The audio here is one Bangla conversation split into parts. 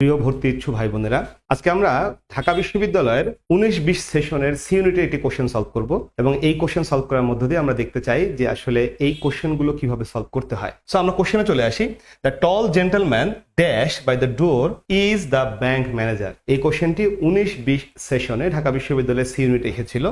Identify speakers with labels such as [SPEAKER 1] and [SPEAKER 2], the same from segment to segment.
[SPEAKER 1] প্রিয় ভর্তি ইচ্ছু ভাই বোনেরা, আজকে আমরা ঢাকা বিশ্ববিদ্যালয়ের 19-20 সেশনের সি ইউনিটের একটি কোশ্চেন সলভ করব এবং এই কোশ্চেন সলভ করার মধ্য দিয়ে আমরা দেখতে চাই যে আসলে এই কোশ্চেনগুলো কিভাবে সলভ করতে হয়। সো আমরা কোশ্চেনে চলে আসি। The tall gentleman dash by the door is the bank manager. এই কোশ্চেনটি 19-20 সেশনে ঢাকা বিশ্ববিদ্যালয়ের সি ইউনিটে এসেছিল।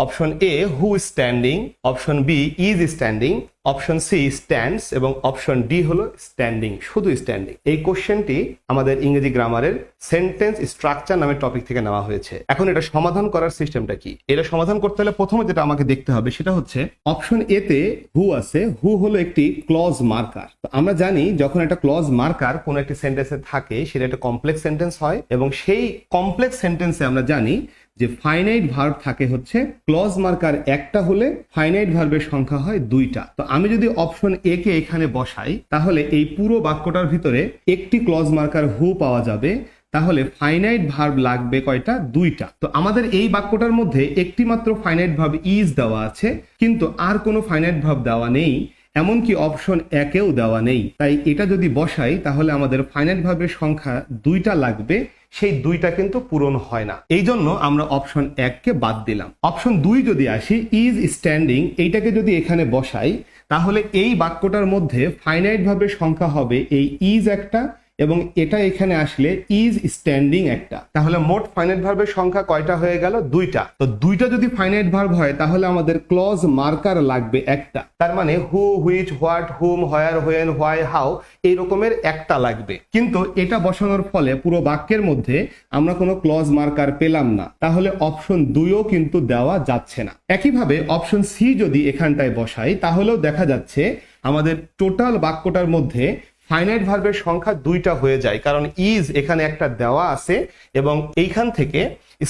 [SPEAKER 1] Option A who standing, option B is standing, option C stands এবং অপশন ডি হলো স্ট্যান্ডিং, শুধু স্ট্যান্ডিং। এই কোশ্চেনটি আমাদের ইংরেজি গ্রামারের সেন্টেন্স স্ট্রাকচার নামের টপিক থেকে নেওয়া হয়েছে। এখন এটা সমাধান করার সিস্টেমটা কি? এটা সমাধান করতে হলে প্রথমে যেটা আমাকে দেখতে হবে সেটা হচ্ছে অপশন এ তে হু আছে। হু হলো একটি ক্লজ মার্কার। তো আমরা জানি যখন একটা ক্লজ মার্কার কোন একটি সেন্টেন্সে থাকে সেটা একটা কমপ্লেক্স সেন্টেন্স হয় এবং সেই কমপ্লেক্স সেন্টেন্সে আমরা জানি যে ফাইনাইট ভার্ব থাকে হচ্ছে ক্লজ মার্কার একটা হলে ফাইনাইট ভার্বের সংখ্যা হয় দুইটা। তো আমি যদি অপশন এ কে এখানে বসাই তাহলে এই পুরো বাক্যটার ভিতরে একটি ক্লজ মার্কার হু পাওয়া যাবে, তাহলে ফাইনাইট ভার্ব লাগবে কয়টা? দুইটা। তো আমাদের এই বাক্যটার মধ্যে একটি মাত্র ফাইনাইট ভার্ব ইজ দেওয়া আছে, কিন্তু আর কোনো ফাইনাইট ভার্ব দেওয়া নেই, এমনকি অপশন একেও দেওয়া নেই। তাই এটা যদি বসাই তাহলে আমাদের ফাইনাইট ভার্বের সংখ্যা দুইটা লাগবে, সেই দুইটা কিন্তু পূরণ হয় না। এই জন্য আমরা অপশন এককে বাদ দিলাম। অপশন দুই যদি আসি, ইজ স্ট্যান্ডিং, এইটাকে যদি এখানে বসাই তাহলে এই বাক্যটার মধ্যে ফাইনাইট ভার্বের সংখ্যা হবে এই ইজ একটা এবং এটা এখানে আসলে ইজ স্ট্যান্ডিং একটা। তাহলে মোট ফাইনাইট ভার্বের সংখ্যা কয়টা হয়ে গেল? দুইটা। তো দুইটা যদি ফাইনাইট ভার্ব হয় তাহলে আমাদের ক্লজ মার্কার লাগবে একটা। তার মানে who, which, what, whom, where, when, why, how এই রকমের একটা লাগবে। কিন্তু এটা বসানোর ফলে পুরো বাক্যের মধ্যে আমরা কোনো ক্লজ মার্কার পেলাম না, তাহলে অপশন দুইও কিন্তু দেওয়া যাচ্ছে না। একইভাবে অপশন সি যদি এখানটায় বসাই তাহলেও দেখা যাচ্ছে আমাদের টোটাল বাক্যটার মধ্যে ফাইনাইট ভার্বের সংখ্যা দুইটা হয়ে যায়, কারণ ইজ এখানে একটা দেওয়া আছে এবং এইখান থেকে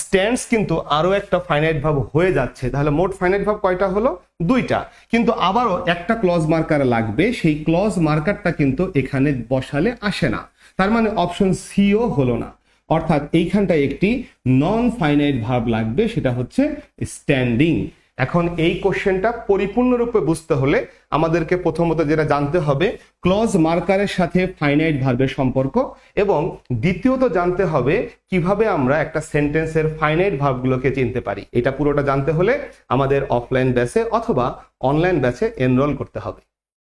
[SPEAKER 1] স্ট্যান্ডস কিন্তু আরো একটা ফাইনাইট ভার্ব হয়ে যাচ্ছে। তাহলে মোট ফাইনাইট ভার্ব কয়টা হলো? দুইটা। কিন্তু আবারও একটা ক্লজ মার্কার লাগবে, সেই ক্লজ মার্কারটা কিন্তু এখানে বসালে আসে না। তার মানে অপশন সিও হলো না, অর্থাৎ এইখানটায় একটি নন ফাইনাইট ভার্ব লাগবে, সেটা হচ্ছে স্ট্যান্ডিং। এখন এই কোশ্চেনটা পরিপূর্ণরূপে বুঝতে হলে আমাদেরকে প্রথমত যেটা জানতে হবে ক্লজ মার্কারের সাথে ফাইনাইট ভার্বের সম্পর্ক, এবং দ্বিতীয়ত জানতে হবে কিভাবে আমরা একটা সেন্টেন্সের ফাইনাইট ভার্বগুলোকে চিনতে পারি। এটা পুরোটা জানতে হলে আমাদের অফলাইন ব্যাচে অথবা অনলাইন ব্যাচে এনরোল করতে হবে।